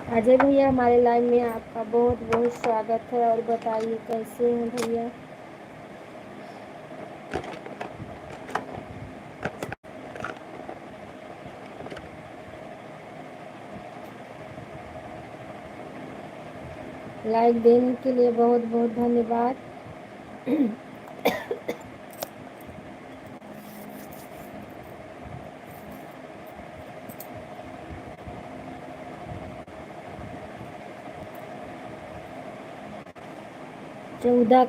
अजय भैया हमारे लाइव में आपका बहुत बहुत स्वागत है। और बताइए कैसे हैं भैया। लाइक देने के लिए बहुत बहुत धन्यवाद। चौदह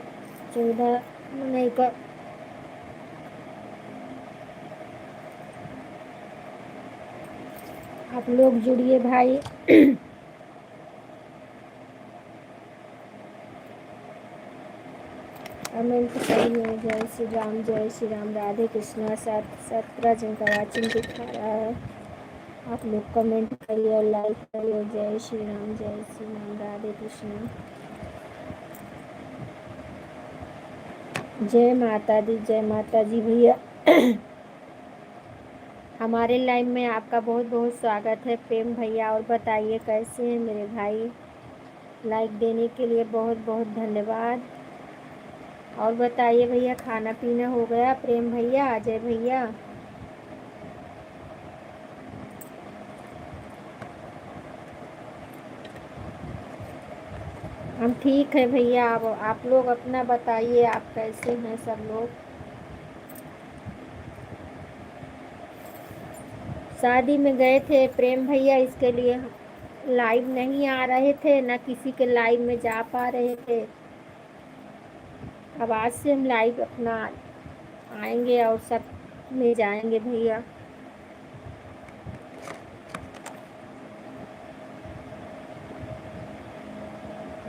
चौदह नहीं का आप लोग जुड़िए भाई। कमेंट करिए। जय श्री राम राधे कृष्णा। 17 जन का वाचिंग दिखा रहा है। आप लोग कमेंट करिए और लाइक करिए। जय श्री राम राधे कृष्णा। जय माता दी, जय माता जी भैया। हमारे लाइव में आपका बहुत बहुत स्वागत है प्रेम भैया। और बताइए कैसे हैं मेरे भाई। लाइक देने के लिए बहुत बहुत धन्यवाद। और बताइए भैया खाना पीना हो गया प्रेम भैया, अजय भैया। हम ठीक है भैया। आप लोग अपना बताइए, आप कैसे हैं सब लोग। शादी में गए थे प्रेम भैया, इसके लिए लाइव नहीं आ रहे थे, ना किसी के लाइव में जा पा रहे थे। अब आज से हम लाइव अपना आएंगे और सब में जाएंगे भैया।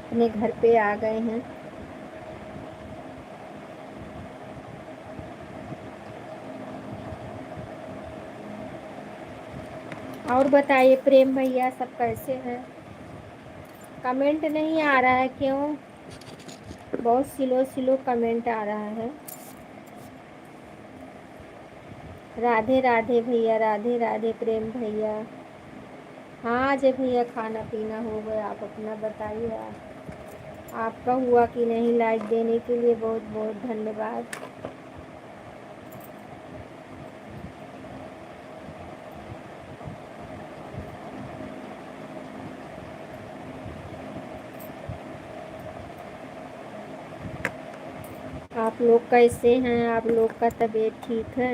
अपने घर पे आ गए हैं। और बताइए प्रेम भैया सब कैसे हैं। कमेंट नहीं आ रहा है क्यों। बहुत स्लो स्लो कमेंट आ रहा है। राधे राधे भैया, राधे राधे प्रेम भैया। हाँ अजय भैया खाना पीना हो गया। आप अपना बताइए। आपका हुआ कि नहीं। लाइक देने के लिए बहुत बहुत धन्यवाद। आप लोग कैसे हैं। आप लोग का तबीयत ठीक है।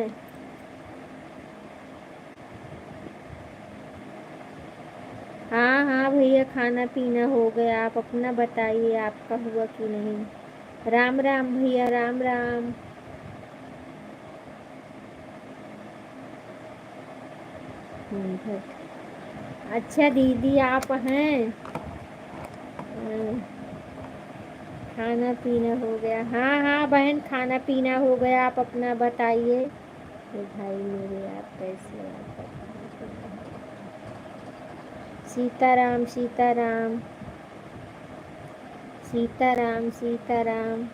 हाँ हाँ भैया खाना पीना हो गया। आप अपना बताइए आपका हुआ कि नहीं। राम राम भैया, राम राम। अच्छा दीदी आप हैं। खाना पीना हो गया। हाँ हाँ बहन खाना पीना हो गया। आप अपना बताइए। तो भाई मेरे आप कैसे आप सीताराम सीताराम सीताराम सीताराम।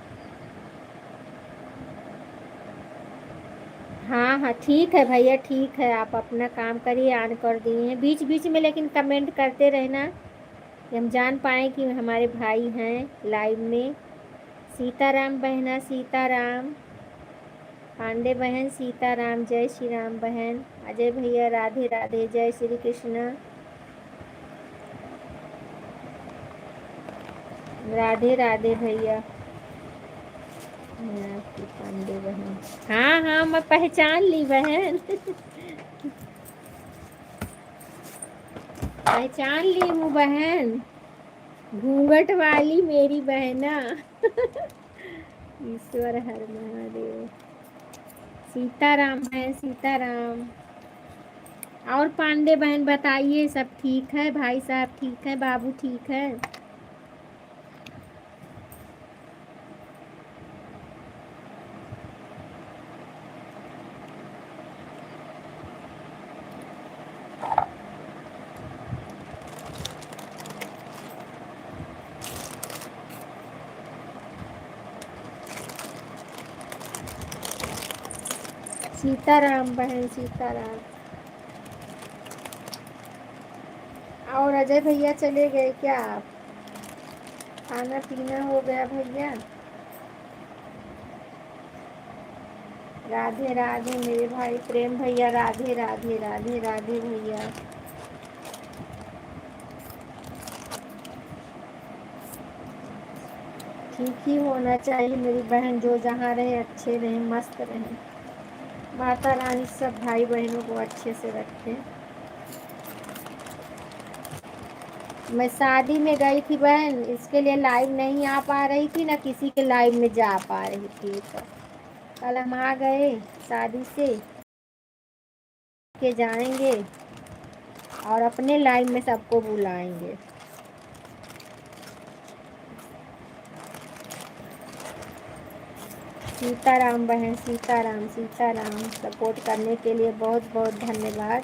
हाँ हाँ ठीक है भैया, ठीक है। आप अपना काम करिए। ऑन कर दिए हैं बीच बीच में, लेकिन कमेंट करते रहना कि हम जान पाए कि हमारे भाई हैं लाइव में। सीताराम बहना, सीताराम। पांडे बहन सीताराम। जय श्री राम बहन। अजय भैया राधे राधे, जय श्री कृष्ण। राधे राधे भैया। मैं आपकी पांडे बहन। हाँ हाँ मैं पहचान ली बहन। पहचान ली हूँ बहन। घूंघट वाली मेरी बहना। ईश्वर हर महादेव। सीताराम है, सीताराम। और पांडे बहन बताइए सब ठीक है। भाई साहब ठीक है, बाबू ठीक है। सीताराम बहन, सीताराम। और अजय भैया चले गए क्या? आप खाना पीना हो गया भैया? राधे राधे मेरे भाई प्रेम भैया, राधे राधे राधे राधे भैया। ठीक ही होना चाहिए मेरी बहन, जो जहाँ रहे अच्छे रहें, मस्त रहें। माता रानी सब भाई बहनों को अच्छे से रखे। मैं शादी में गई थी बहन, इसके लिए लाइव नहीं आ पा रही थी, ना किसी के लाइव में जा पा रही थी। तो कल हम आ गए शादी से के जाएंगे और अपने लाइव में सबको बुलाएंगे। सीताराम बहन, सीताराम सीताराम। सपोर्ट करने के लिए बहुत बहुत धन्यवाद।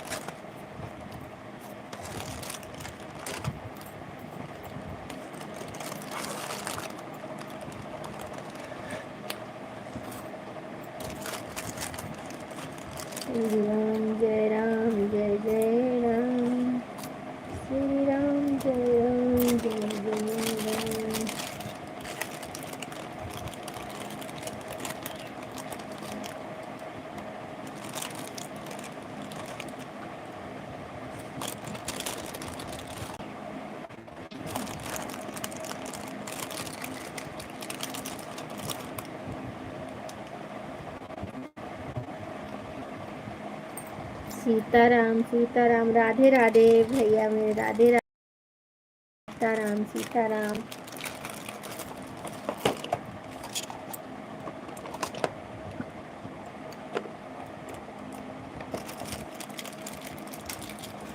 राम जय राम, जय जय राम। श्री राम जय राम, जय जय राम। सीताराम सीताराम, राधे राधे भैया मेरे, राधे राधे, सीताराम सीताराम।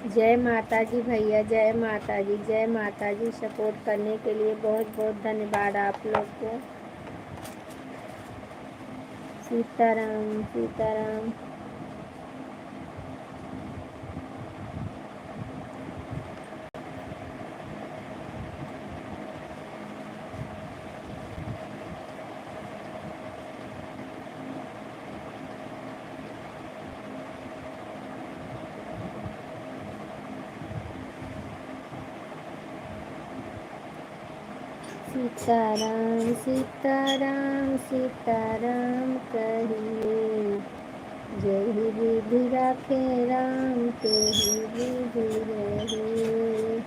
जय माता जी भैया, जय माता जी, जय माता जी। सपोर्ट करने के लिए बहुत बहुत धन्यवाद आप लोग को। सीताराम सीताराम। सीताराम सीताराम सीताराम कहिए, जय विधि राखे राम के ही विधि रहिए।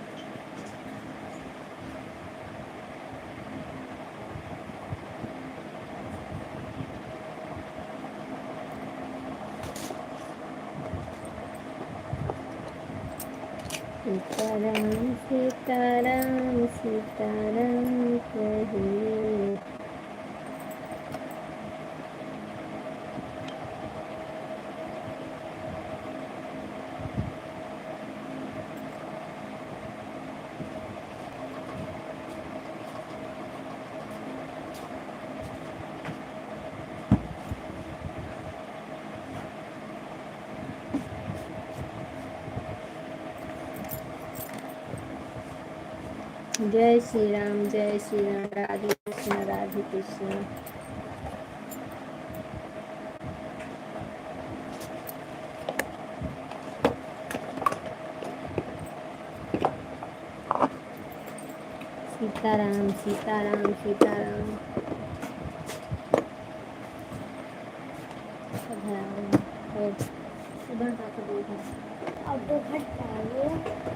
सीताराम सीताराम सीताराम कहिए। जय श्री राम, जय श्री राम। राधे कृष्ण, राधे कृष्ण। सीताराम सीताराम सीताराम। उधर जाकर देखो, अब 2 घंटा आए।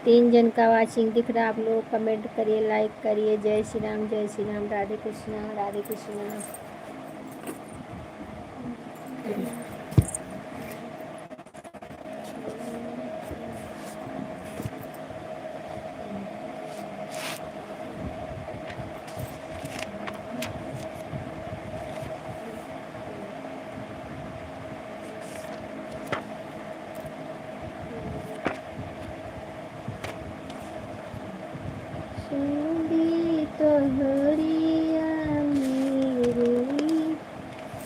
3 जन का वाचिंग दिख रहा है। आप लोग कमेंट करिए, लाइक करिए। जय श्री राम, जय श्री राम। राधे कृष्णा, राधे कृष्णा। सुनी तो हरिया मेरी,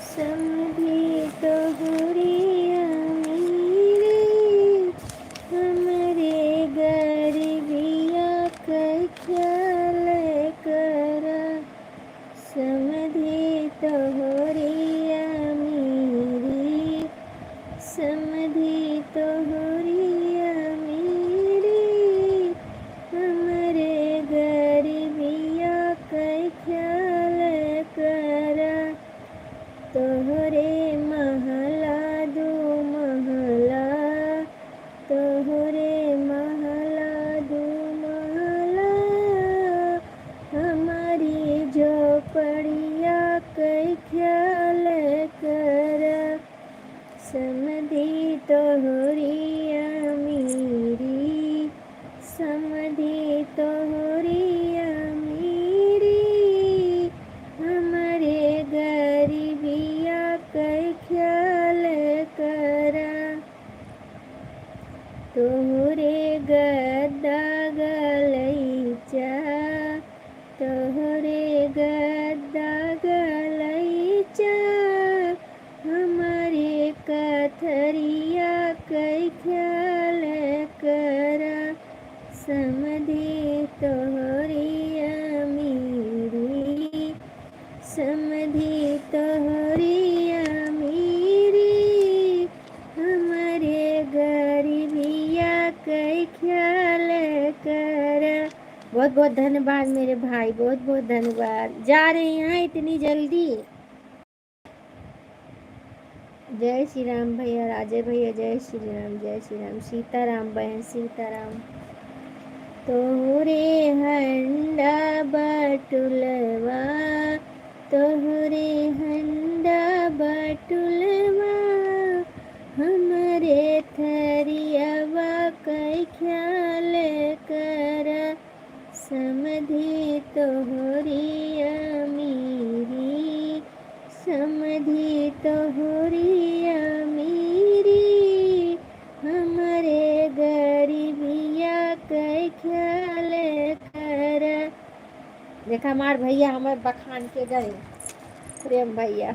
समझी तो तोहरे गद्दा गलैचा हमारे कथरिया कई ख्याल करा समधि तोहरिया मेरी समधि तोहरिया मेरी हमारे गरीबिया कई ख्याल करा। बहुत बहुत धन्यवाद मेरे भाई, बहुत बहुत धन्यवाद। जा रहे हैं इतनी जल्दी? जय श्री राम भैया, राजे भैया, जय श्री राम, जय श्री राम। सीताराम बहन, सीताराम। तोहरे हंडा बटुलवा, तोहरे हंडा बटुलवा हमरे थरियावा कई ख्याल कर समधि तोहरिया मेरी समधि तोहरिया मेरी हमरे गरीबिया कई ख्याल कर। देखा हमार भैया हमें बखान के गए, प्रेम भैया।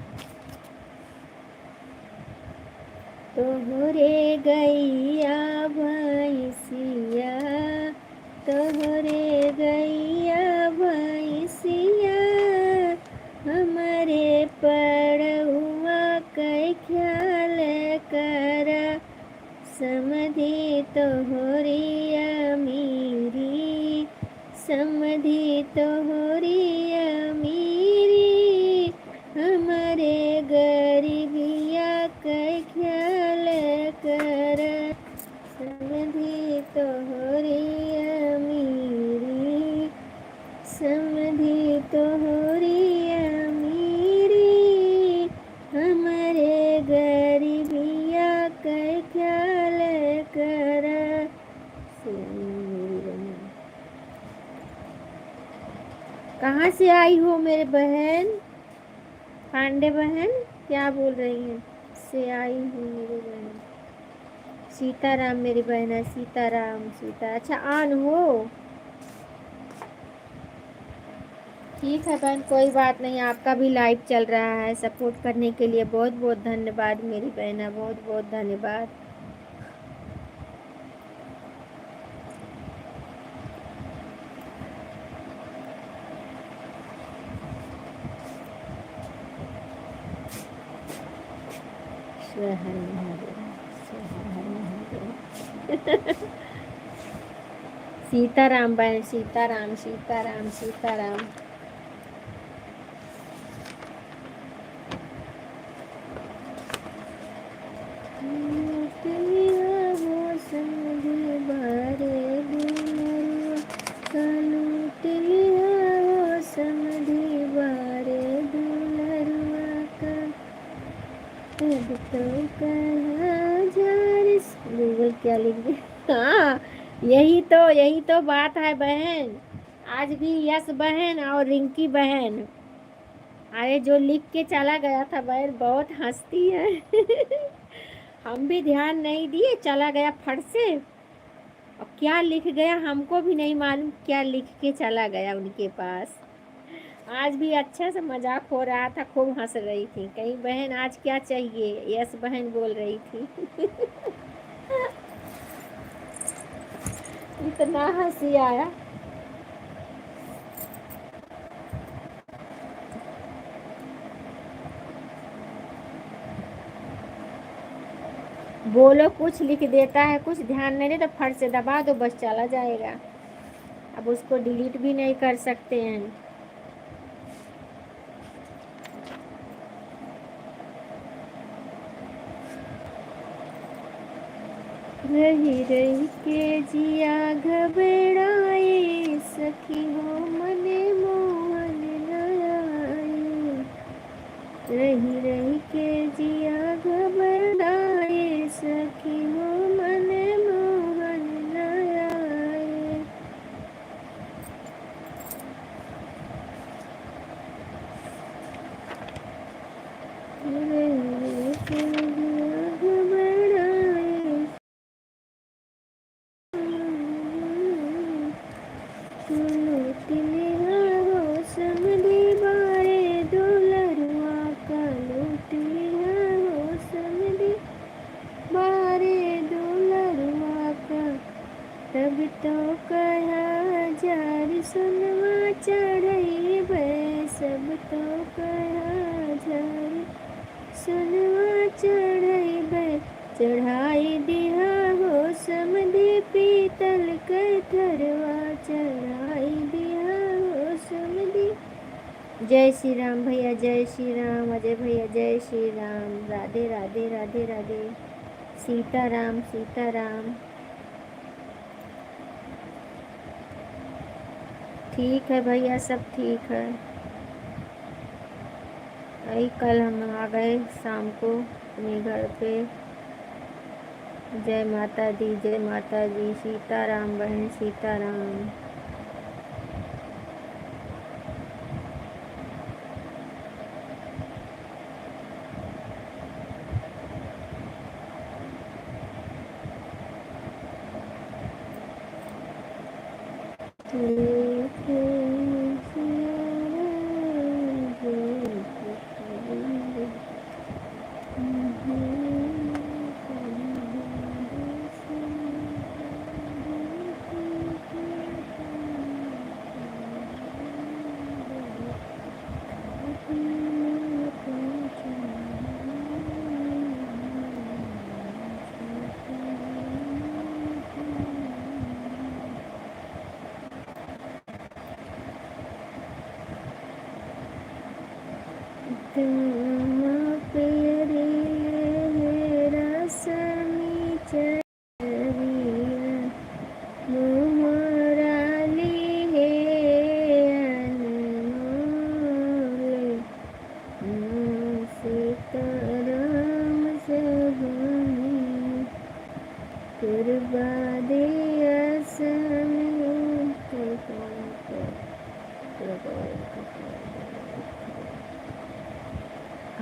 तोहरे गैया भैंसिया, तोहरे गैया भैंसिया हमारे पड़ुआ कई ख्याल कर समधि तोहरिया मेरी समधि तोहरिया मेरी हमारे गरीबिया कई ख्याल कर समधि तोहरिया मेरी समधि तोहरिया मेरी हमारे गरीबिया कई ख्याल कर। कहाँ से आई हो मेरे बहन पांडे बहन? क्या बोल रही हैं? से आई हूँ मेरी बहन। सीताराम मेरी बहन है, सीताराम सीता। अच्छा आन हो, ठीक है बहन, कोई बात नहीं। आपका भी लाइव चल रहा है, सपोर्ट करने के लिए बहुत बहुत धन्यवाद मेरी बहना, बहुत बहुत धन्यवाद। सीताराम बहन, सीताराम सीताराम सीताराम। गूगल क्या लिख दिया? हाँ यही तो बात है बहन। आज भी यस बहन और रिंकी बहन, अरे जो लिख के चला गया था बहन, बहुत हंसती है। हम भी ध्यान नहीं दिए, चला गया फट से। और क्या लिख गया हमको भी नहीं मालूम, क्या लिख के चला गया उनके पास। आज भी अच्छा से मजाक हो रहा था, खूब हंस रही थी। कहीं बहन आज क्या चाहिए, यस बहन बोल रही थी। इतना हंसी आया। बोलो, कुछ लिख देता है, कुछ ध्यान नहीं दे तो फट से दबा दो, बस चला जाएगा। अब उसको डिलीट भी नहीं कर सकते हैं। रही रही के जिया घबराए सखी हो मने मोहन लाए। रही रही के जिया घबराए सखी हो मने मोहन लाए। रही रही के जिया घबराए चढ़ाई दिया हो समधि पीतल कथरवा, चढ़ाई दिया हो समधि। जय श्री राम भैया, जय श्री राम। अजय भैया जय श्री राम। राधे राधे राधे राधे। सीताराम सीताराम। ठीक है भैया, सब ठीक है। वही कल हम आ गए शाम को अपने घर पे। जय माता दी, जय माता दी। सीताराम बहन, सीताराम।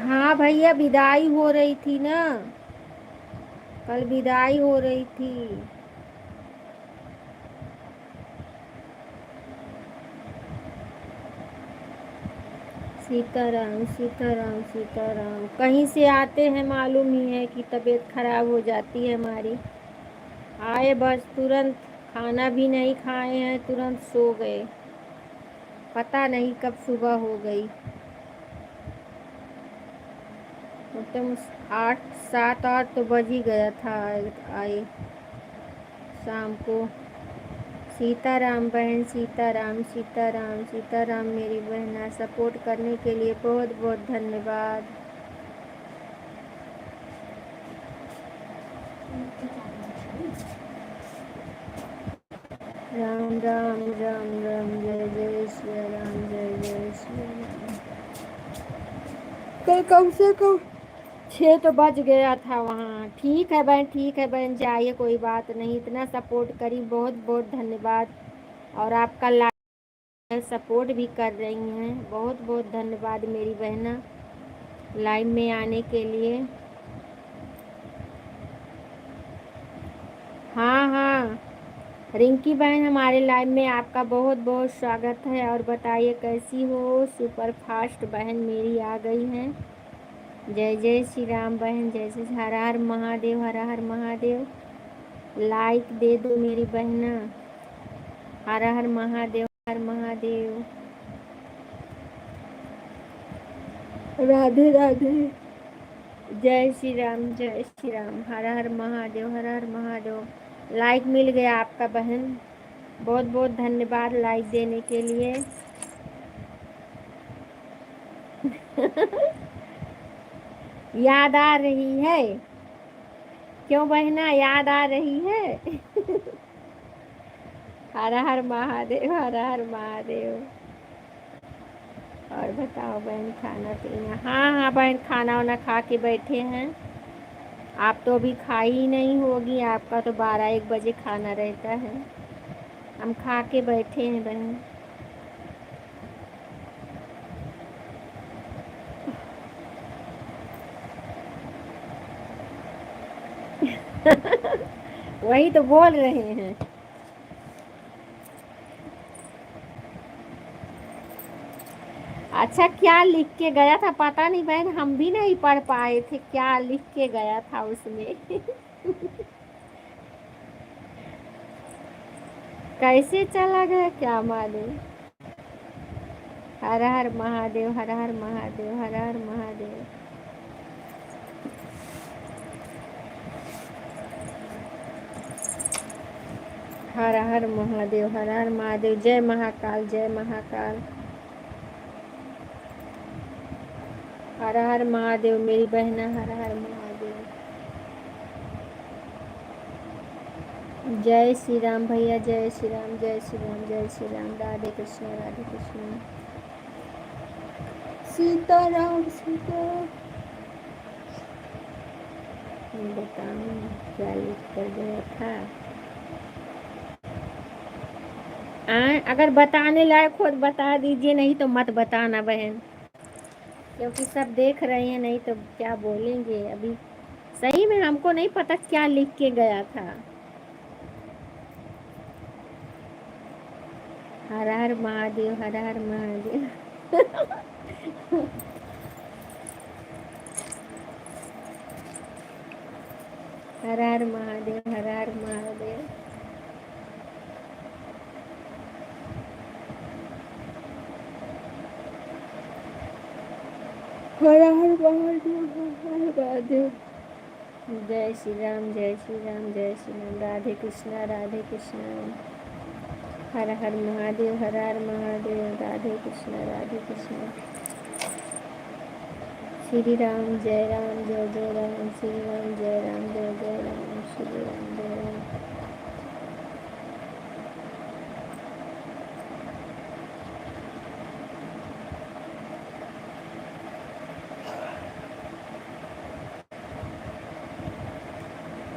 हाँ भैया, विदाई हो रही थी ना, कल विदाई हो रही थी। सीताराम सीताराम सीताराम। कहीं से आते हैं मालूम ही है कि तबीयत खराब हो जाती है हमारी। आए बस तुरंत, खाना भी नहीं खाए हैं, तुरंत सो गए। पता नहीं कब सुबह हो गई। मतलब 8 7 8 तो बज ही गया था आए शाम को। सीताराम बहन, सीताराम सीताराम सीताराम। मेरी बहना सपोर्ट करने के लिए बहुत बहुत धन्यवाद। राम राम राम राम। जय जय श्री राम, जय जय श्री राम। कम से कम 6 तो बज गया था वहाँ। ठीक है बहन, ठीक है बहन, जाइए, कोई बात नहीं। इतना सपोर्ट करी, बहुत बहुत धन्यवाद। और आपका लाइव सपोर्ट भी कर रही हैं, बहुत बहुत धन्यवाद मेरी बहना लाइव में आने के लिए। हाँ हाँ रिंकी बहन, हमारे लाइव में आपका बहुत बहुत स्वागत है। और बताइए कैसी हो। सुपर फास्ट बहन मेरी आ गई हैं। जय जय श्री राम बहन, जय जय। हर हर महादेव, हर हर महादेव। लाइक दे दो मेरी बहना। हर हर महादेव, हर महादेव। राधे राधे। जय श्री राम, जय श्री राम। हर हर महादेव, हर हर महादेव। लाइक मिल गया आपका बहन, बहुत बहुत धन्यवाद लाइक देने के लिए। याद आ रही है? क्यों बहना, याद आ रही है? हर हर महादेव, हर हर महादेव। और बताओ बहन, खाना पीना? हाँ हाँ बहन, खाना वाना खा के बैठे हैं। आप तो अभी खाई ही नहीं होगी, आपका तो 12 1 बजे खाना रहता है। हम खा के बैठे हैं बहन। वही तो बोल रहे हैं। अच्छा, क्या लिख के गया था पता नहीं बहन, हम भी नहीं पढ़ पाए थे। क्या लिख के गया था उसमें? कैसे चला गया क्या मालूम। हर हर महादेव, हर हर महादेव, हर हर महादेव। हर हर महादेव, हर हर महादेव। जय महाकाल, जय महाकाल। हर हर महादेव मेरी बहना, हर हर महादेव। जय श्री राम भैया, जय श्री राम, जय श्री राम, जय श्री राम। राधे कृष्ण, राधे कृष्ण। सीताराम, सीताराम। बताऊं क्या लिख कर गया था? अगर बताने लायक हो तो बता दीजिए, नहीं तो मत बताना बहन, क्योंकि सब देख रहे हैं, नहीं तो क्या बोलेंगे। अभी सही में हमको नहीं पता क्या लिख के गया था। हर हर महादेव, हर हर महादेव। हर हर महादेव, हर हर महादेव। हर हर महादेव, हर हर महादेव। जय श्री राम, जय श्री राम, जय श्री राम। राधे कृष्णा, राधे कृष्णा। हर हर महादेव, हर हर महादेव। राधे कृष्णा, राधे कृष्णा। श्री राम, जय राम, जय जय राम। श्री राम, जय राम, जय जय राम। श्री राम, जय राम।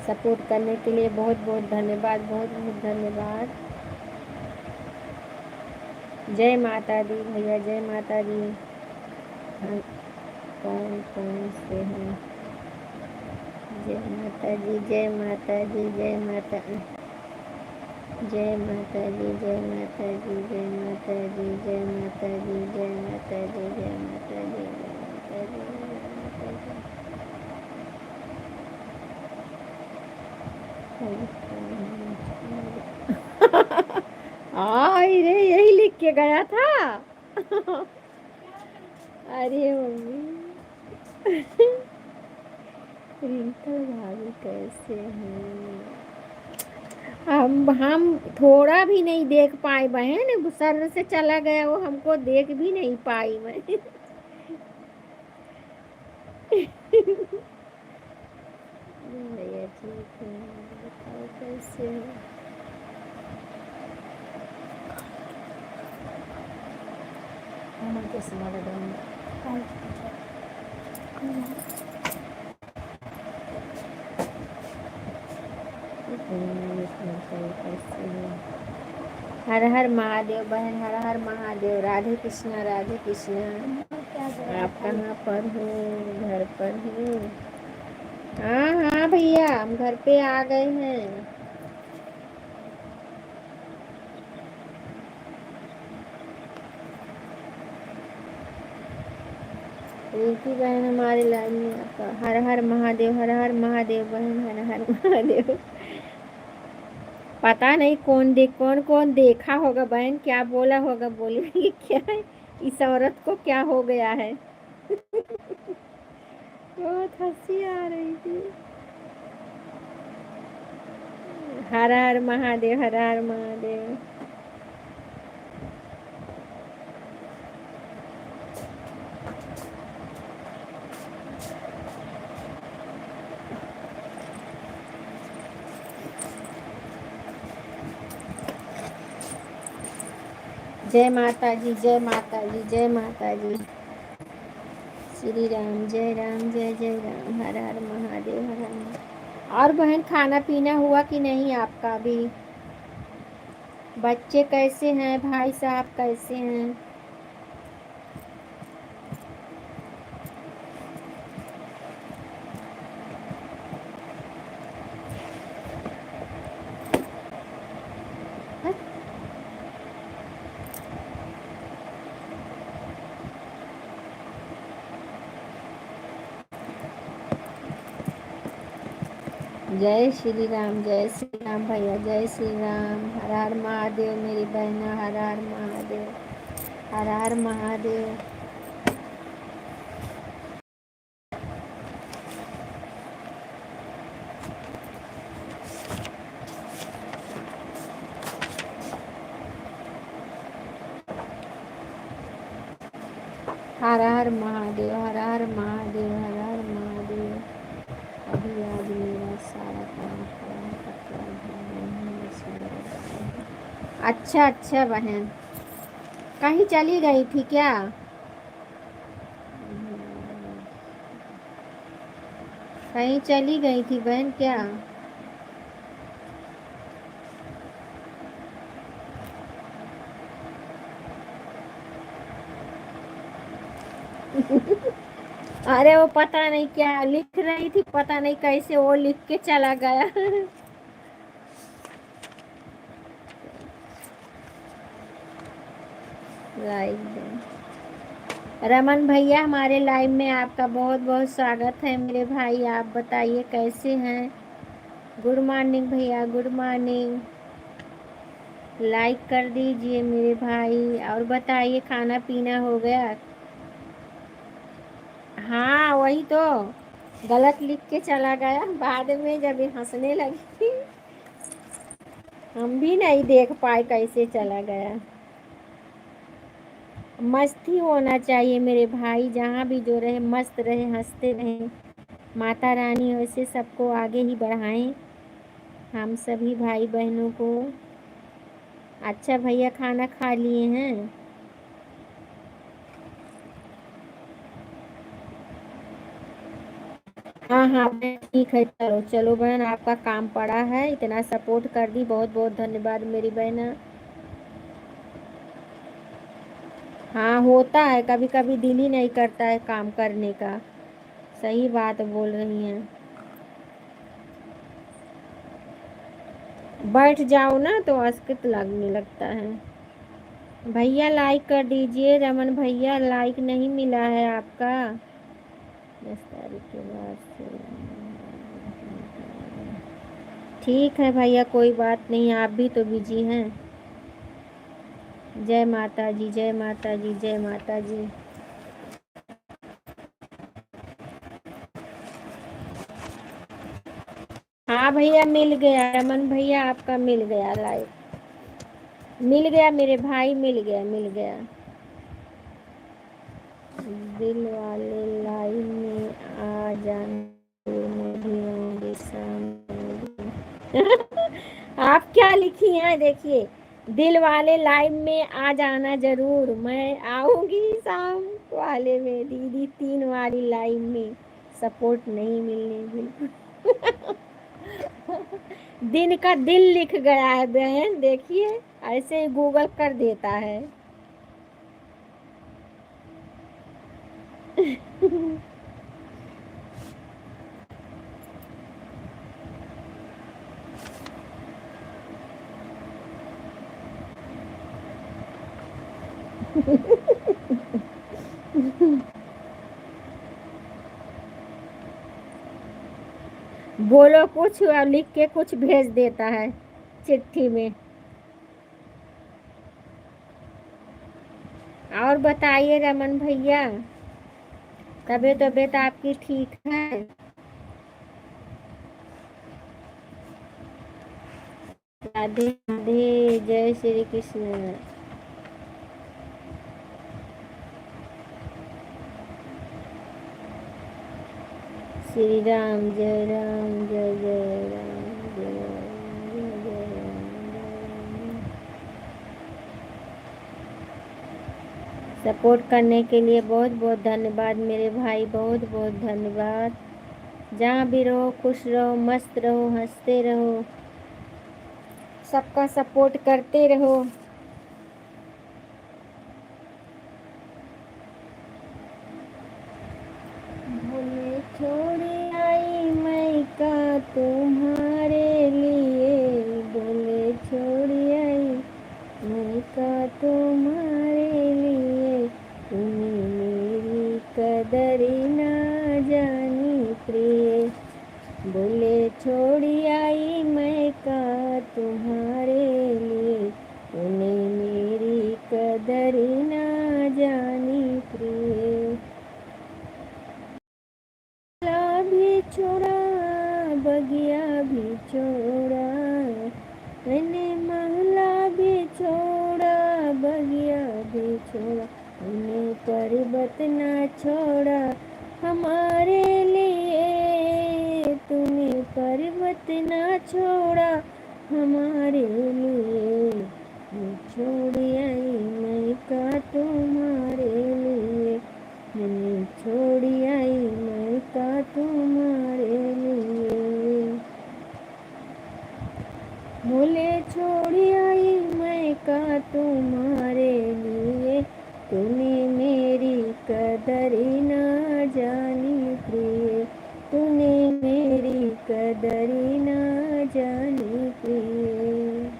सपोर्ट करने के लिए बहुत बहुत धन्यवाद, बहुत बहुत धन्यवाद। जय माता दी भैया, जय माता दी। हाँ, कौन कौन से हैं? जय माता दी, जय माता दी, जय माता, जय माता दी, जय माता दी, जय माता दी, जय माता दी, जय माता दी, जय माता दी, जय माता दी, जय माता दी। रे यही लिख के गया था। अरे मम्मी। रिंकल भाभी कैसे हैं? हम थोड़ा भी नहीं देख पाए बहन, सर से चला गया वो, हमको देख भी नहीं पाई मैं। भैया ठीक है, बताओ कैसे हो? कैसे हर हर महादेव बहन, हर हर महादेव। राधे कृष्णा, राधे कृष्णा। आप कहाँ पर हो? घर पर हो? हाँ हाँ भैया, हम घर पे आ गए हैं। रिंकी बहन हमारे लाइन में आपका। हर हर महादेव, हर हर महादेव बहन, हर हर महादेव। पता नहीं कौन कौन देखा होगा बहन, क्या बोला होगा, बोलिए क्या है, इस औरत को क्या हो गया है? बहुत हंसी आ रही थी। हर हर महादेव, हर हर महादेव। जय माता जी, जय माता जी, जय माता जी। श्री राम, जय राम, जय जय राम। हर हर महादेव, हर हर महादेव। और बहन खाना पीना हुआ कि नहीं आपका भी? बच्चे कैसे हैं? भाई साहब कैसे हैं? जय श्री राम, जय श्री राम भैया, जय श्री राम। हर हर महादेव मेरी बहना, हर हर महादेव, हर हर महादेव। हर हर महादेव, हर हर महादेव, हर हर महादेव। अभी आज मेरा सारा काम पूरा करके। अच्छा अच्छा बहन, कहीं चली गई थी क्या? कहीं चली गई थी बहन क्या? अरे वो पता नहीं क्या लिख रही थी, पता नहीं कैसे वो लिख के चला गया। लाइक रमन भैया, हमारे लाइव में आपका बहुत बहुत स्वागत है मेरे भाई। आप बताइए कैसे हैं? गुड मॉर्निंग भैया, गुड मॉर्निंग। लाइक कर दीजिए मेरे भाई। और बताइए खाना पीना हो गया? हाँ वही तो, गलत लिख के चला गया बाद में जब ये हंसने लगी। हम भी नहीं देख पाए कैसे चला गया। मस्ती होना चाहिए मेरे भाई, जहाँ भी जो रहे मस्त रहे, हंसते रहे। माता रानी वैसे सबको आगे ही बढ़ाएं, हम सभी भाई बहनों को। अच्छा भैया, खाना खा लिए हैं? हाँ हाँ बहन, ठीक है। चलो चलो बहन, आपका काम पड़ा है, इतना सपोर्ट कर दी, बहुत बहुत धन्यवाद मेरी बहना। हाँ होता है, कभी कभी दिल ही नहीं करता है काम करने का। सही बात बोल रही हैं। बैठ जाओ ना तो अस्कित लगने लगता है। भैया लाइक कर दीजिए, रमन भैया लाइक नहीं मिला है आपका। 10 तारीख के बाद से। ठीक है भैया, कोई बात नहीं, आप भी तो बिजी हैं। जय माता जी, जय माता जी, जय माता जी। हाँ भैया मिल गया, रमन भैया आपका मिल गया लाइक। मिल गया मेरे भाई, मिल गया मिल गया। दिल वाले लाइन में आ जाना, मैं भी आऊंगी सामने। आप क्या लिखी हैं देखिए, दिल वाले लाइव में आ जाना जरूर, मैं आऊंगी शाम वाले में। दीदी 3 वाली लाइव में सपोर्ट नहीं मिलने बिल्कुल। दिन का दिल लिख गया है बहन, देखिए ऐसे ही गूगल कर देता है। बोलो कुछ और लिख के कुछ भेज देता है चिट्ठी में। और बताइए रमन भैया, तबीयत तबीयत आपकी ठीक है? राधे राधे, जय श्री कृष्ण। श्री राम जय राम, जय जय राम, जय राम, जय जय राम, जय राम। सपोर्ट करने के लिए बहुत बहुत धन्यवाद मेरे भाई, बहुत बहुत धन्यवाद। जहाँ भी रहो खुश रहो, मस्त रहो, हंसते रहो, सबका सपोर्ट करते रहो। भूले छोड़ आई मैं का तुम्हारे लिए, भूले छोड़ आई मैं का तुम्हारे लिए, तूने मेरी कदर ना जानी प्रिय। भूले छोड़ आई मैं का तुम्हारे लिए, तूने मेरी कदर ना जानी प्रिय। भी छोड़ा, बगिया भी छोड़ा, मैंने महला भी छोड़ा, बगिया भी छोड़ा, मैंने पर्वत न छोड़ा हमारे लिए, तूने पर्वत न छोड़ा हमारे लिए, मैं छोड़ आई मैं का तुम्हारे लिए, मैंने छोड़ आई मैं का तुम्हारे लिए, बोले छोड़ आई मैं का तुम्हारे लिए, तूने मेरी कदर ना जानी प्रिय, तूने मेरी कदर ना जानी प्रिय,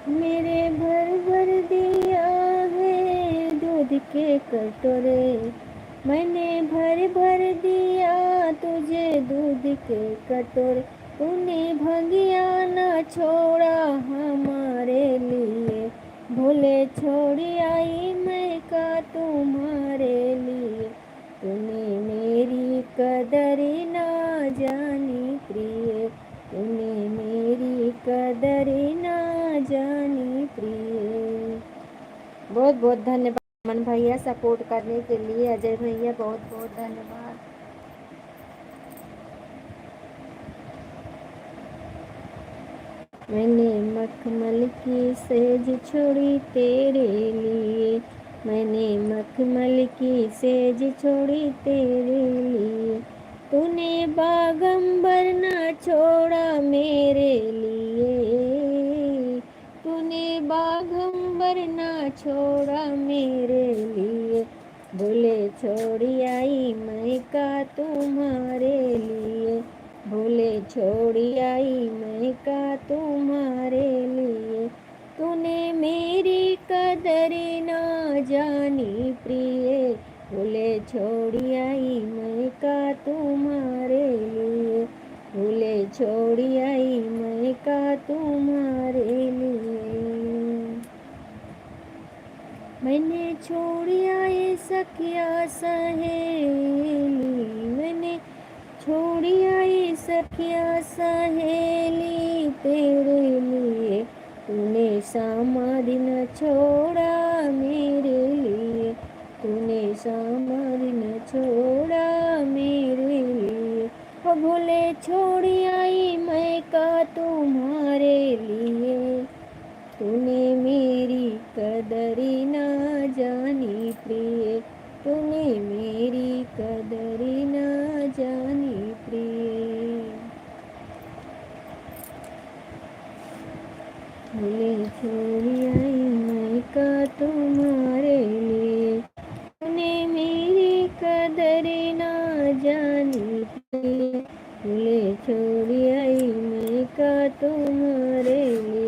मेरे भर भर दिया है दूध के कटोरे, मैंने भर भर दिया तुझे दूध के कटोरे, तूने भंगिया न छोड़ा हमारे लिए, भोले छोड़ आई मैं का तुम्हारे लिए, तूने मेरी कदर ना जानी प्रिय, तूने मेरी कदर ना जानी प्रिय। बहुत बहुत धन्यवाद अमन भैया सपोर्ट करने के लिए, अजय भैया बहुत बहुत धन्यवाद। मैंने मखमल की सेज छोड़ी तेरे लिए, मैंने मखमल की सेज छोड़ी तेरे लिए, तूने बागंबर न छोड़ा मेरे लिए, तूने बागंबर न छोड़ा मेरे लिए, बोले छोड़ आई मैं का तुम्हारे लिए, भूले छोड़ आई मैं का तुम्हारे लिए, तूने मेरी कदर ना जानी प्रिय, भूले छोड़ आई मैं का तुम्हारे लिए, भूले छोड़ आई मैं का तुम्हारे लिए, मैंने छोड़ आई सखिया सहेली, मैंने छोड़ आई सखिया सहेली तेरे लिए, तूने समाधि न छोड़ा मेरे लिए, तूने समाधि न छोड़ा मेरे लिए, ओ भोले छोड़ आई मैं का तुम्हारे लिए, तूने मेरी कदर ना जानी प्रिय, तूने मेरी कदर ना जानी प्रिय, भूले छोड़ आई मैं का तुम्हारे लिए, तूने मेरी कदर ना जानी प्रिय, भूले छोड़ आई मैं का तुम्हारे लिए।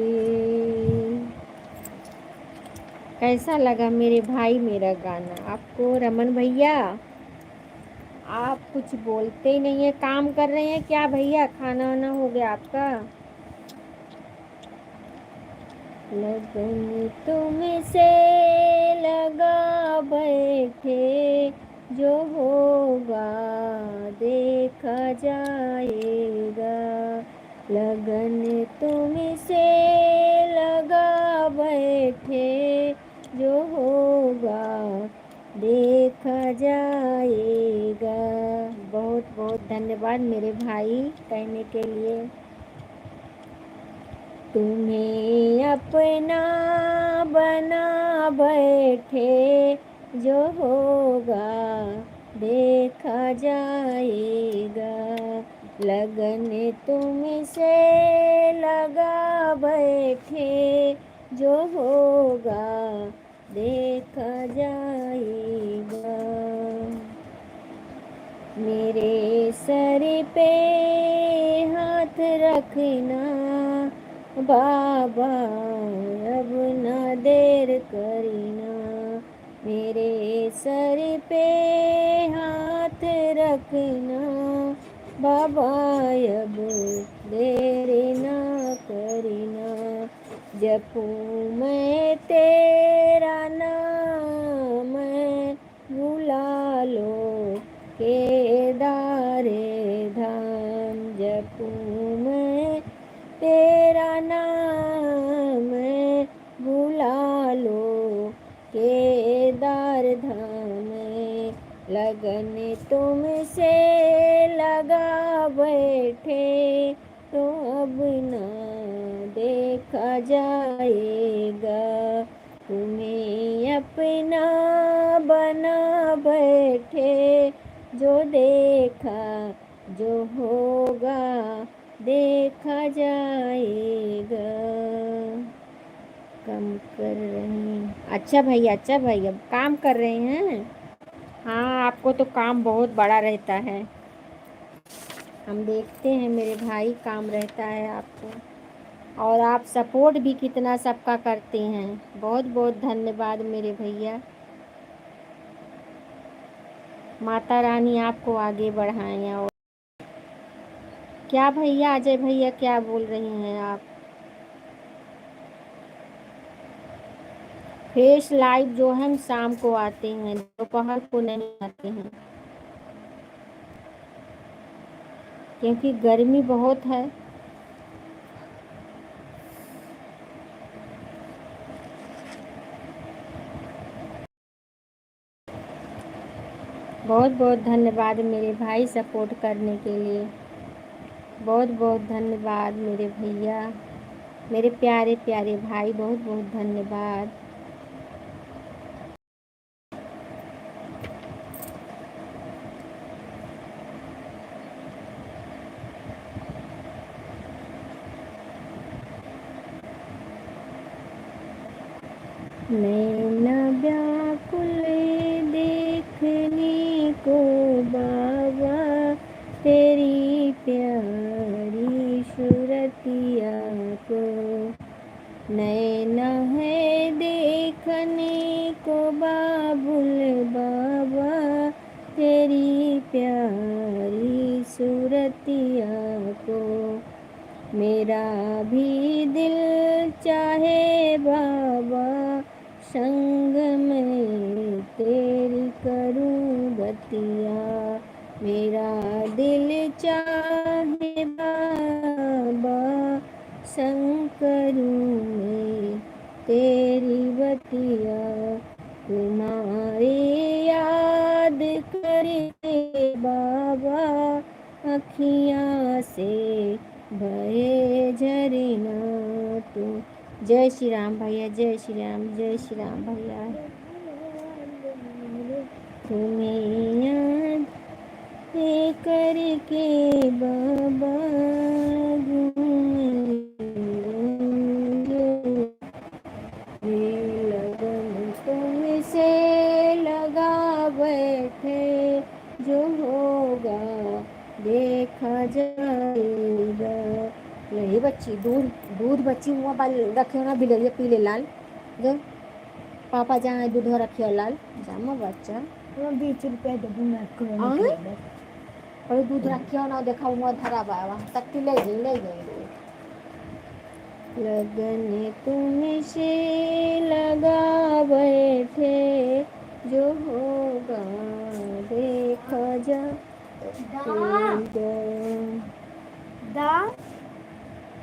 कैसा लगा मेरे भाई मेरा गाना आपको? रमन भैया आप कुछ बोलते ही नहीं है, काम कर रहे हैं क्या भैया? खाना वाना हो गया आपका? लगन तुमसे लगा बैठे, जो होगा देखा जाएगा, लगन तुमसे लगा बैठे, जो होगा देखा जाएगा। बहुत बहुत धन्यवाद मेरे भाई कहने के लिए। तुम्हें अपना बना बैठे, जो होगा देखा जाएगा, लगन तुमसे लगा बैठे, जो होगा देखा जाएगा। मेरे सर पे हाथ रखना बाबा, अब न देर करना, मेरे सर पे हाथ रखना बाबा, अब देर न करना, जपूं मैं तेरा नाम बुला लो केदारे धाम, जपूं मैं तेरा नाम लगन तुमसे लगा बैठे तो अब न देखा जाएगा, तुम्हें अपना बना बैठे जो देखा जो होगा देखा जाएगा। काम कर रहे हैं। अच्छा भैया, अच्छा भैया, काम कर रहे हैं। हाँ, आपको तो काम बहुत बड़ा रहता है। हम देखते हैं मेरे भाई, काम रहता है आपको, और आप सपोर्ट भी कितना सबका करते हैं। बहुत बहुत धन्यवाद मेरे भैया। माता रानी आपको आगे बढ़ाएं। और क्या भैया, अजय भैया, क्या बोल रही हैं आप? फेस लाइव जो है हम शाम को आते हैं, दोपहर को नहीं आते हैं, क्योंकि गर्मी बहुत है। बहुत बहुत धन्यवाद मेरे भाई सपोर्ट करने के लिए। बहुत बहुत धन्यवाद मेरे भैया, मेरे प्यारे प्यारे भाई, बहुत बहुत धन्यवाद। नैना व्याकुल देखने को बाबा, तेरी प्यारी सूरतिया को। नैना है देखने को बाबुल बाबा, तेरी प्यारी सूरतिया को। मेरा भी दिल चाहे बाबा, संग में तेरी करूं बतिया। मेरा दिल चाहे बाबा, संग करूं मैं तेरी बतिया। तुम्हारी याद करके बाबा, अखियाँ से बहे झरना तू। जय श्री राम भैया, जय श्री राम, जय श्री राम भैया। तुम्हें याद करके बाबा, लगन तुमसे लगा बैठे जो होगा देखा जाएगा। यही बच्ची दूध दूध बच्ची मुँह बाल रखे ना बिलरिया पीले लाल, जो पापा जहाँ दूध रखे लाल जामा बच्चा 20 रुपया देबू और दूध रखियो ना, देखा मुँह धरा बाबा तक ले गई। लगन तुमसे लगा बैठे जो होगा देखा जाएगा,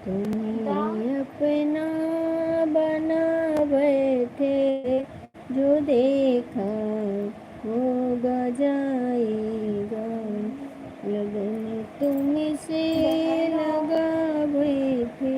तुम्हें अपना बना बैठे जो देखा होगा जाएगा। लगन तुमसे लगा बैठे।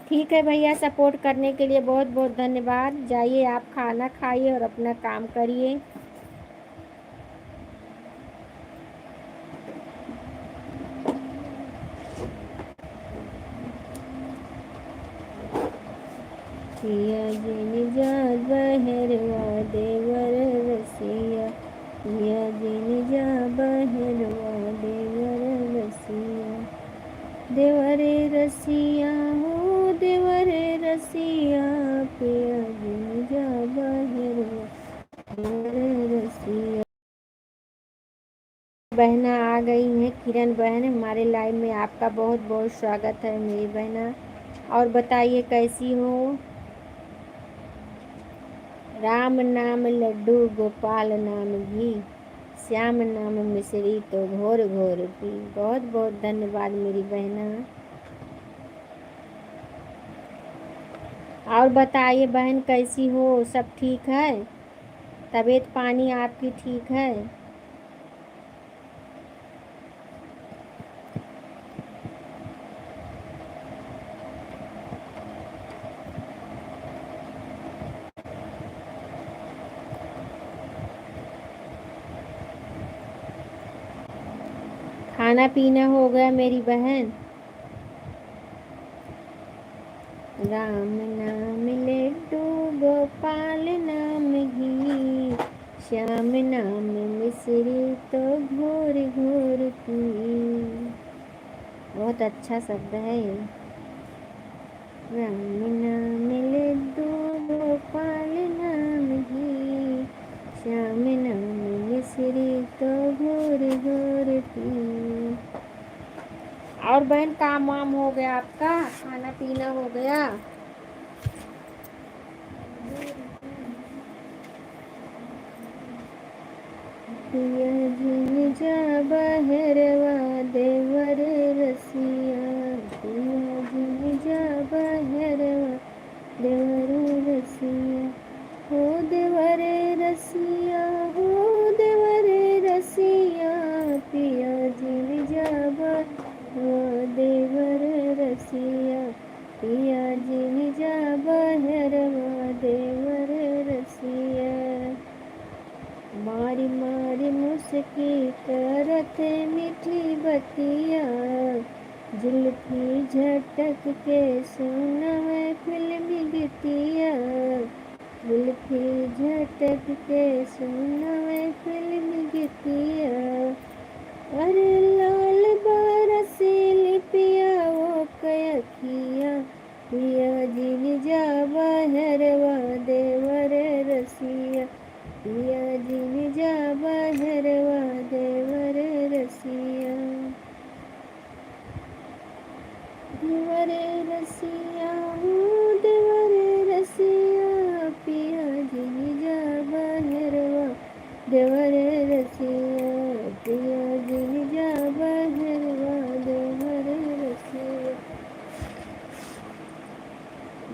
ठीक है भैया, सपोर्ट करने के लिए बहुत बहुत धन्यवाद। जाइए आप खाना खाइए और अपना काम करिए। पिया जिन जा बहरवा देवर रसिया, पिया जिन जा बहरवा देवर रसिया, देवरे रसिया हो देवरे रसिया, पिया जिन जा बहरवा देवर रसिया। बहना आ गई हैं, किरण बहन हमारे लाइव में, आपका बहुत बहुत स्वागत है मेरी बहना। और बताइए कैसी हो। राम नाम लड्डू गोपाल नाम घी, श्याम नाम मिश्री तो घोर घोर पी। बहुत बहुत धन्यवाद मेरी बहना। और बताइए बहन कैसी हो, सब ठीक है, तबीयत पानी आपकी ठीक है। खाना पीना हो गया मेरी बहन। राम नाम लड्डू गोपाल नाम घी, श्याम नाम मिश्री तो घोर घोर पी। बहुत अच्छा शब्द है ये। राम नाम लड्डू गोपाल नाम घी, श्याम नाम मिश्री तो घोर घोर पी। और बहन काम वाम हो गया आपका, खाना पीना हो गया। पिया जिन जा बहरवा देवर रसिया, पिया जिन जा बहरवा देवर रसिया, हो देवर रसिया हो देवर रसिया, पिया जिन जा बहरवा देवर रसिया, पिया जिन जा बहरवा देवर रसिया। मारी मारी मुस्की करत मीठी बतिया, जुल्फी झटक के सुनवे फिल्मी गीतिया, जुल्फी झटक के सुनवे फिल्मी गीतिया। अरे लाल बरसीली पिया वो कयखिया, पिया जिन जा बहरवा देवर रसिया, पिया जिन जा बहरवा देवर रसिया, देवर रसिया हो देवर रसिया, पिया जिन जा बहरवा देवर रसिया, पिया जिन जा बहरवा देवर रसिया।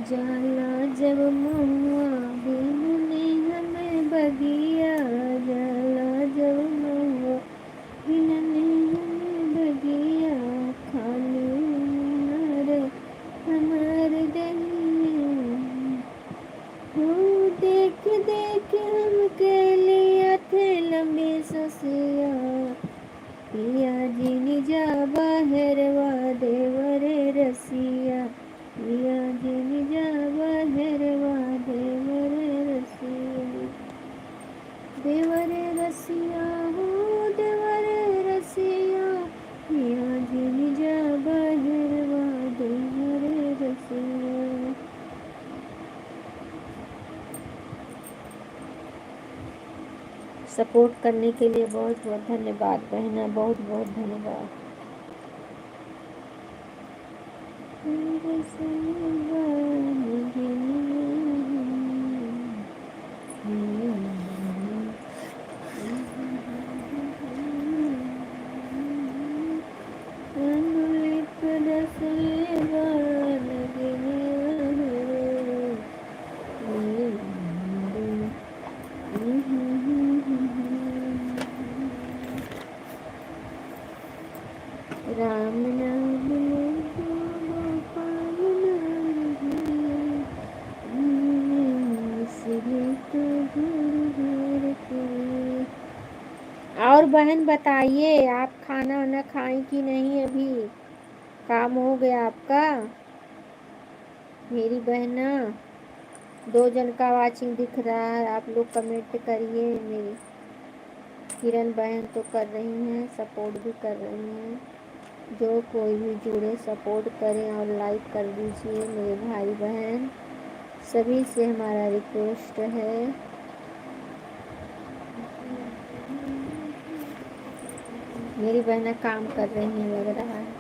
जाला जब महुआ बिनुने हमें बगिया, जाला जब महुआ बिनुने हमें बगिया, खाली नर हमार दहिया, हो देख देख हम के लिया थे लंबी ससिया, पिया जिन जा बहरवा देवर रसिया, पिया जिन जा बहरवा देवर रसिया, देवर रसिया हो देवर रसिया, पिया जिन जा बहरवा देवर रसिया। सपोर्ट करने के लिए बहुत बहुत धन्यवाद बहना, बहुत बहुत धन्यवाद। राम नाम लड्डू गोपाल नाम घी, मिश्री तो घोर घोर पी। और बहन बताइए, आप खाना वाना खाएं कि नहीं, अभी काम हो गया आपका मेरी बहना। 2 जन का वाचिंग दिख रहा है, आप लोग कमेंट करिए। मेरी किरण बहन तो कर रही हैं, सपोर्ट भी कर रही हैं। जो कोई भी जुड़े सपोर्ट करें और लाइक कर दीजिए मेरे भाई बहन, सभी से हमारा रिक्वेस्ट है। मेरी बहनें काम कर रही हैं लग रहा है।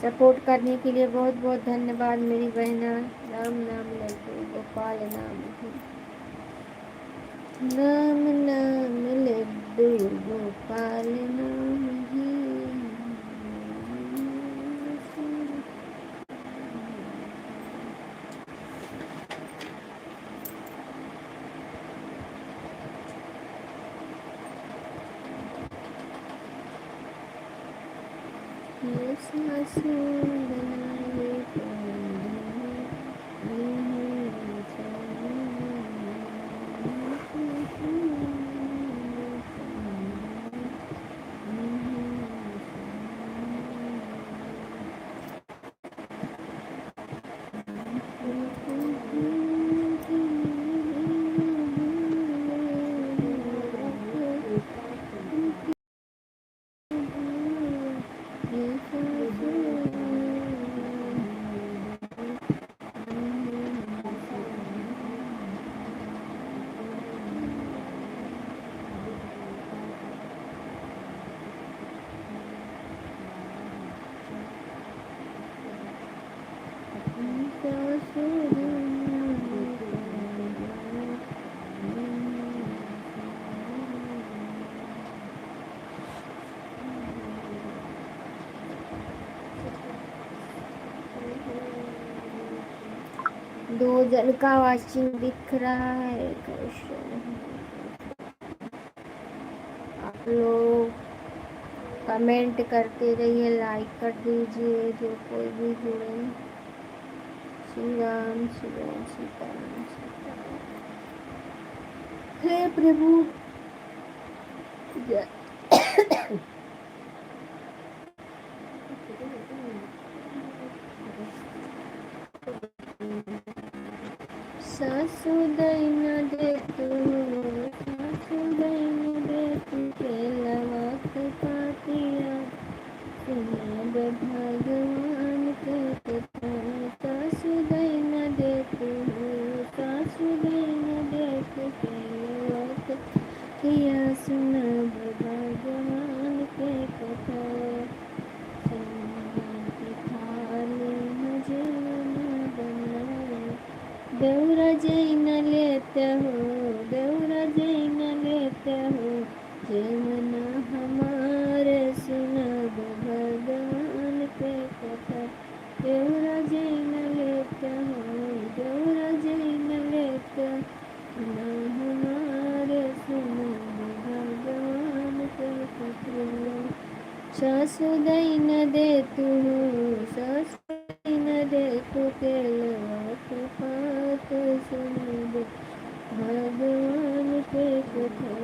सपोर्ट करने के लिए बहुत बहुत धन्यवाद मेरी बहना। राम नाम लड्डू गोपाल नाम ही, नाम नाम लड्डू गोपाल नाम ही। दो जन का वाचिंग दिख रहा है। आप लोग कमेंट करते रहिए, लाइक कर दीजिए जो कोई भी जुड़े। श्री राम सीताराम सीताराम। हे प्रभु जय। सासु दैना देखू, सासु दैना देखू के लवक पातिया, सुनब भगवान के कथा। सासु दैना देखू, सासु दैना देखू के लवक किया, सुनब भगवान के कथा। संगति थाली मजन बनाए, देवरा जैन लेत हो, देवरा जैन लेत हो, जेवन हमारे सुनब भगवान के कथा। देवरा जैन लेत हो, देवरा जैन लेत न हमारे सुनब भगवान के कथा। सासु दैन दे तू, सासु दैन दे तू केलवा पात सुनब भगवान के कथा।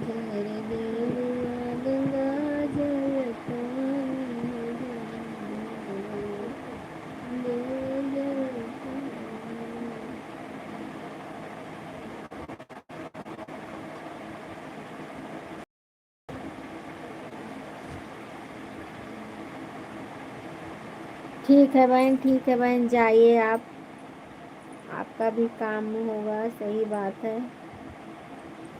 झर देवआ गंगा जल पानी, देव जल पानी। ठीक है बहन, ठीक है बहन, जाइए आप, आपका भी काम होगा, सही बात है।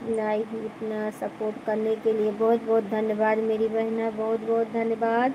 लाइक इतना सपोर्ट करने के लिए बहुत बहुत धन्यवाद मेरी बहना, बहुत बहुत धन्यवाद।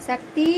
शक्ति।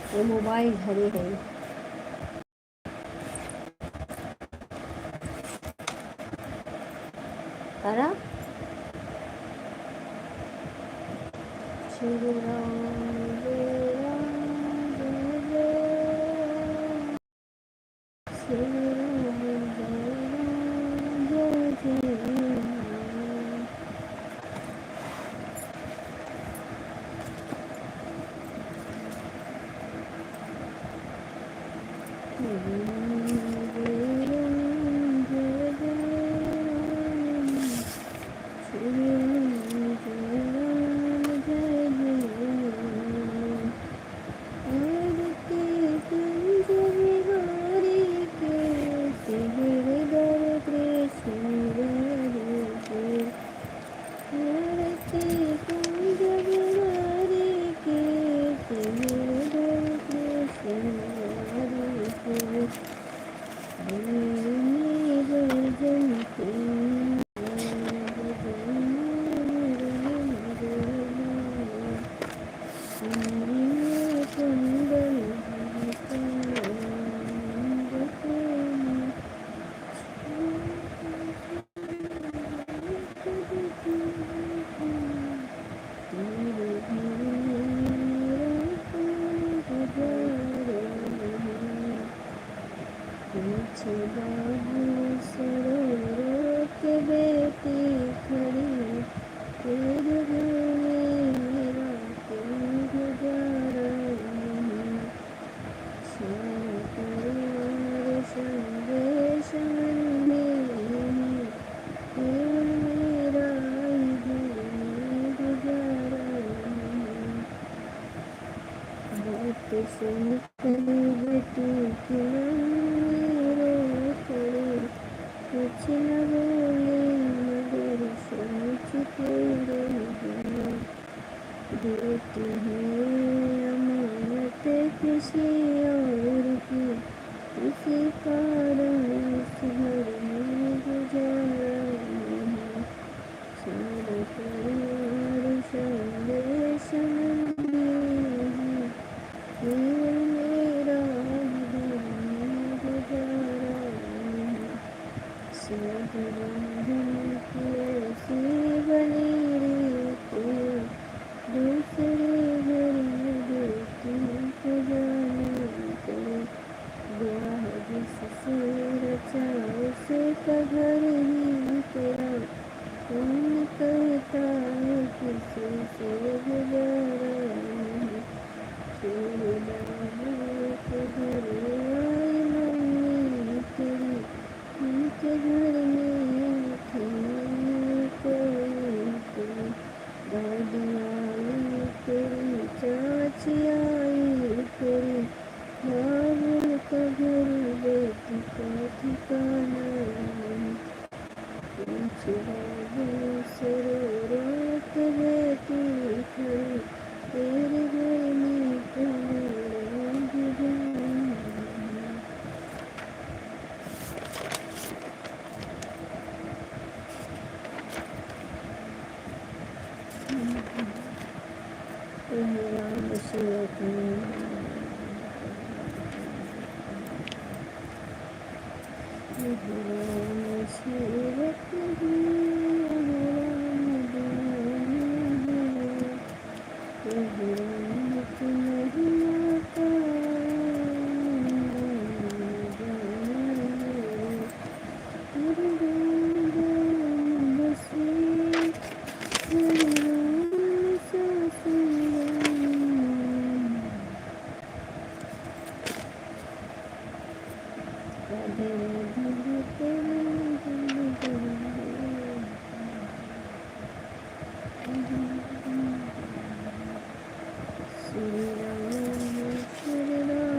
ये मोबाइल धरे है। तारा श्री राम जय राम जय जय श्री राम जय जय राम। बेटी खड़ी तेरे घर में मेरा कोई गुजारा नहीं। सारा परिवार संदेश में नहीं, केवल मेरा ही घर में गुजारा नहीं। बात सुन कही बेटी की रो पड़ी, कुछ न बोले मगर सोच के रही। देती है अमानत किसी और की, किसी कारण इस घर में गुजारा नहीं। सारा परिवार संदेश में नहीं, केवल मेरा ही घर में गुजारा नहीं। सब बंधन की ऐसी बनी रीत, दूसरे घर में बेटी को जाने दो। ब्याह जिससे रचा उसे का घर ही तेरा, कौन कहता है किसी से गुजारा नहीं। तेरे बाबू के घर आई मम्मी तेरी, उनके घर में थे कोई तेरी। दादी आई तेरी, चाची आई तेरी, बाबुल का घर बेटी का ठिकाना नहीं। पूछ बाबू से रो के बेटी खड़ी, तेरे घर में तो मेरा गुजारा नहीं। राम सेवक राम सेवक राम राम की महिमा का बसे राधे राधे श्री राम श्री राम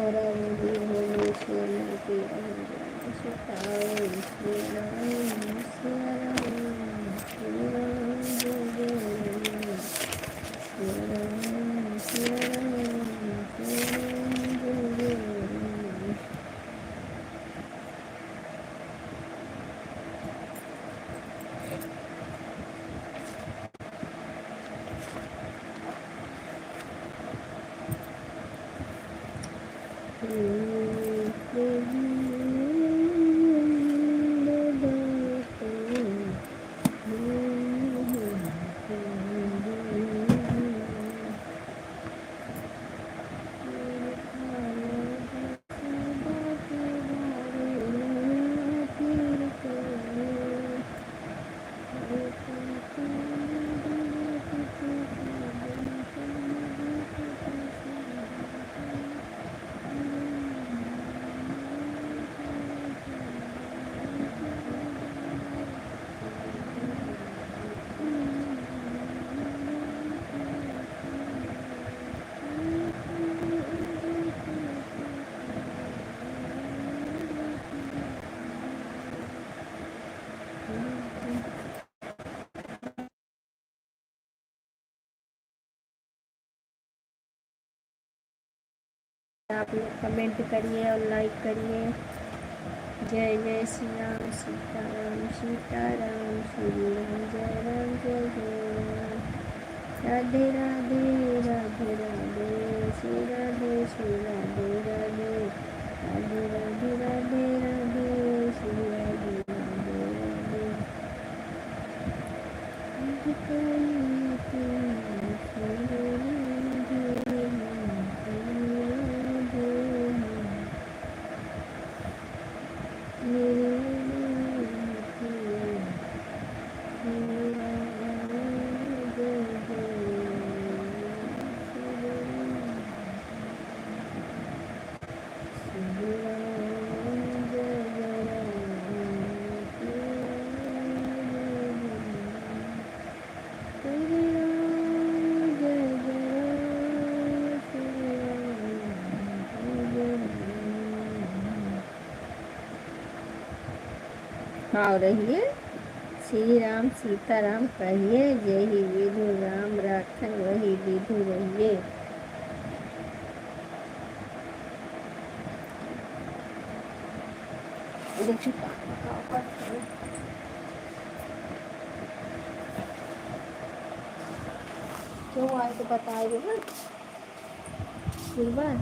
और अवधि भुवनेश्वर में तेरा हो जाए सुखाए श्री राम सिया राम श्री राम जय जय राम सिया राम सिया राम सिया राम जय जय राम। आप लोग कमेंट करिए और लाइक करिए। जय जय श्री राम सीताराम सीताराम श्री राम जय राम जय जय राम। राधे राधे राधे राधे श्री राधे श्री राधे राधे राधे राधे राधे राधे श्री राधे राधे राधे। हाँ रहिए श्री राम सीताराम कहिए जय ही विधु राम राखन वही विधु रहिए। क्यों आए तो बताएगा ना एक बार।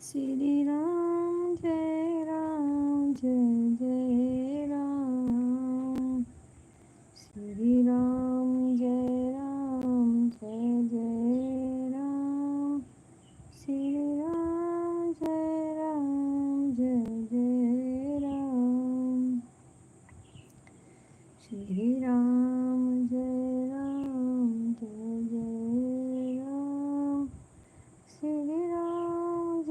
श्री राम जय जय राम, श्री राम जय जय राम, श्री राम जय जय राम, श्री राम जय जय राम, श्री राम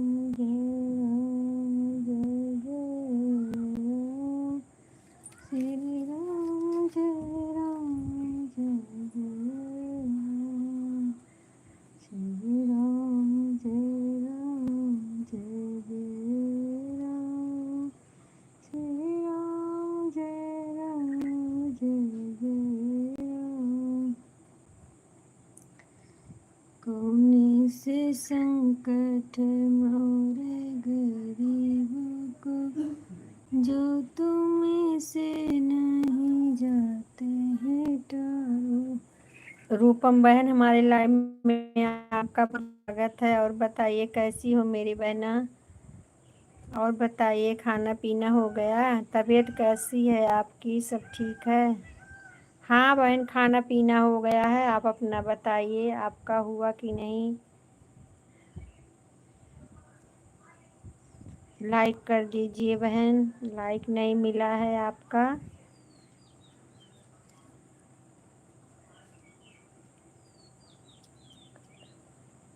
जय जय राम, श्री राम जय राम, श्री राम जय राम, श्री राम जय राम, श्री राम जय जय राम। कौन से संकट मोरे गरीब को, जो तुम्हें से नहीं जाते हैं टारो। रूपम बहन, हमारे लाइव में आपका स्वागत है। और बताइए कैसी हो मेरी बहना, और बताइए खाना पीना हो गया, तबीयत कैसी है आपकी, सब ठीक है? हाँ बहन, खाना पीना हो गया है। आप अपना बताइए, आपका हुआ कि नहीं? लाइक कर दीजिए बहन, लाइक नहीं मिला है आपका।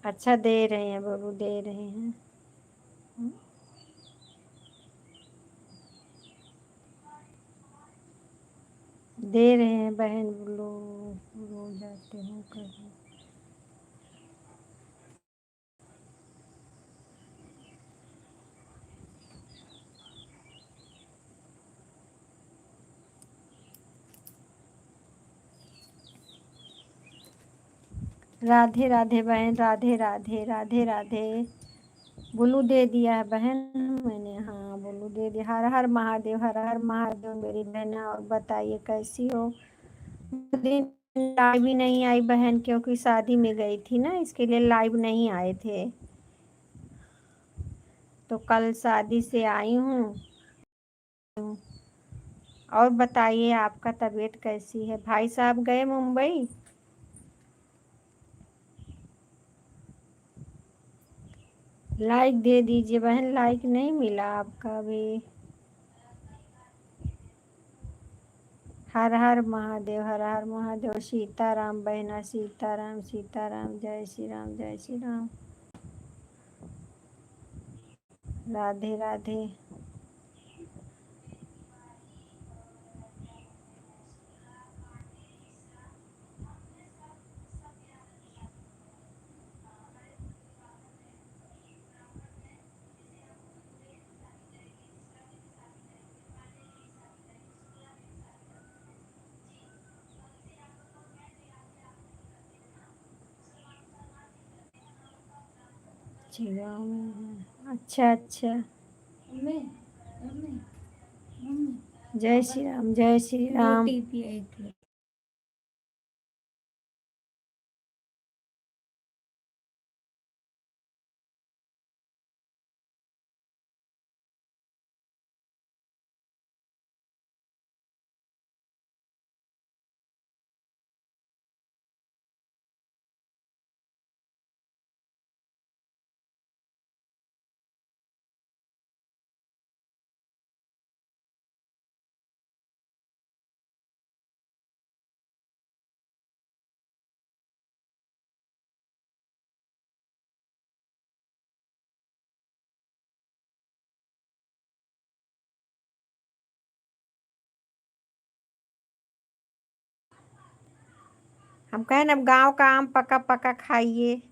अच्छा दे रहे हैं बबू, दे रहे हैं। दे रहे हैं बहन, रो जाते हो कभी। राधे राधे बहन, राधे राधे, राधे राधे। बुल्लू दे दिया है बहन मैंने, हाँ बुल्लू दे दिया। हर हर महादेव, हर हर महादेव मेरी बहन। और बताइए कैसी हो? दिन लाइव भी नहीं आई बहन, क्योंकि शादी में गई थी ना, इसके लिए लाइव नहीं आए थे। तो कल शादी से आई हूँ। और बताइए आपका तबीयत कैसी है? भाई साहब गए मुंबई? लाइक दे दीजिए बहन, लाइक नहीं मिला आपका भी। हर हर महादेव, हर हर महादेव। सीताराम बहना, सीताराम सीताराम, जय श्री राम, जय श्री राम। राधे राधे। गाँव में है? अच्छा अच्छा। जय श्री राम, जय श्री राम। हम कहें ना, गांव का आम पका पका खाइए।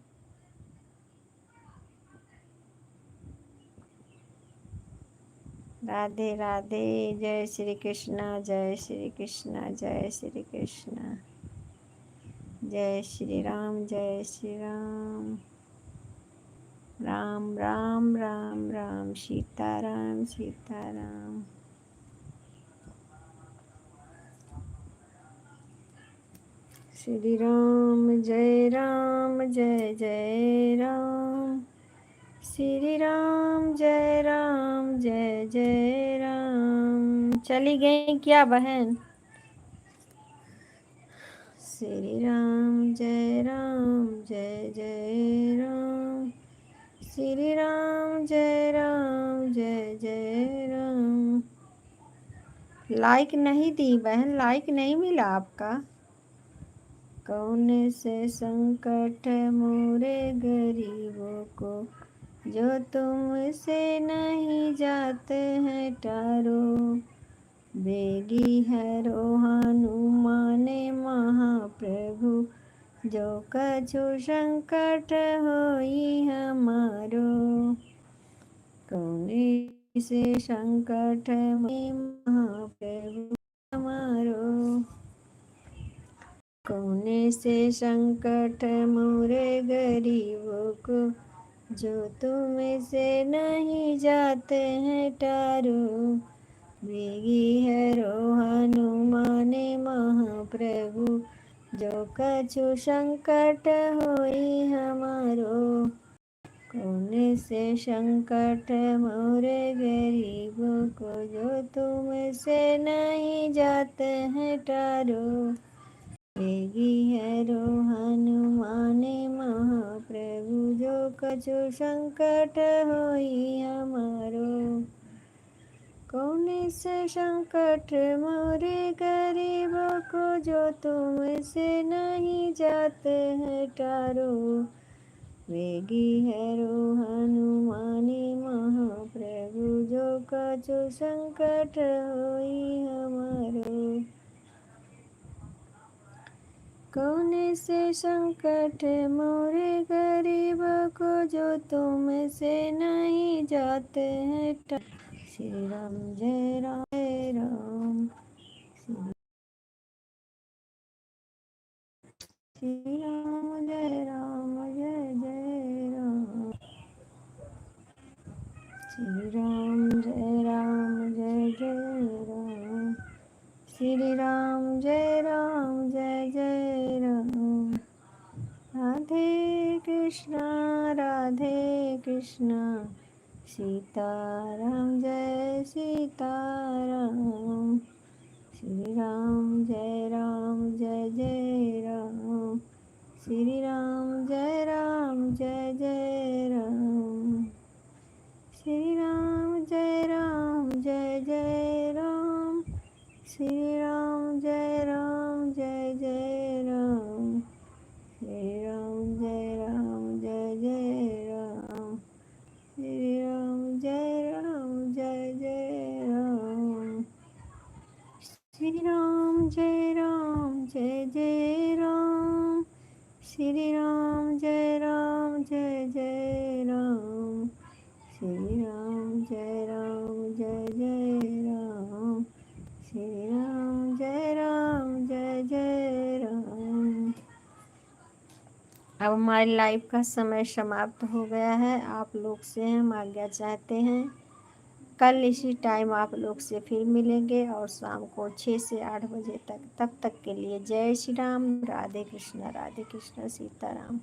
राधे राधे। जय श्री कृष्णा, जय श्री कृष्णा, जय श्री कृष्णा, जय श्री राम, जय श्री राम। राम राम राम राम, सीताराम सीताराम। श्री राम जय राम जय जय राम। श्री राम जय राम जय जय राम। चली गई क्या बहन? श्री राम जय जय राम। श्री राम जय जय राम। लाइक नहीं दी बहन, लाइक नहीं मिला आपका। कौन से संकट मोरे गरीबों को, जो तुमसे नहीं जाते हैं टारो। बेगी है रो हनुमान महाप्रभु, जो कछु संकट होई हमारो। कौन से संकट में महाप्रभु हमारो। कौन से संकट मोरे गरीबों को, जो तुम से नहीं जाते हैं टारो। बेगी है रो हनुमान महाप्रभु, जो कछु संकट होई हमारो। कौन से संकट मोरे गरीबों को, जो तुम से नहीं जाते हैं टारो। बेगी है रो हनुमान महाप्रभु, जो कछु संकट होई हमारो। कौन से संकट मोरे गरीबों को, जो तुम से नहीं जाते हैं टारो। बेगी है रो हनुमान महाप्रभु, जो कछु संकट होई हमारो। कौन से संकट मोरे गरीबों को, जो तुम से नहीं जाते हैं टारो। श्री राम जय राम जय राम। श्री राम जय जय राम। श्री राम जय जय राम। श्री राम जय जय राम। राधे कृष्णा सीताराम जय सीताराम। श्री राम जय जय राम। श्री राम जय जय राम। श्री राम जय जय राम। श्री राम जय जय राम। श्री राम जय जय राम। श्री राम जय जय राम। श्री राम जय जय राम। श्री राम जय जय राम। श्री राम जय जय राम। श्री राम जय जय राम। अब हमारी लाइव का समय समाप्त हो गया है। आप लोग से हम आज्ञा चाहते हैं। कल इसी टाइम आप लोग से फिर मिलेंगे और शाम को 6 से 8 बजे तक। तब तक के लिए जय श्री राम। राधे कृष्ण सीताराम।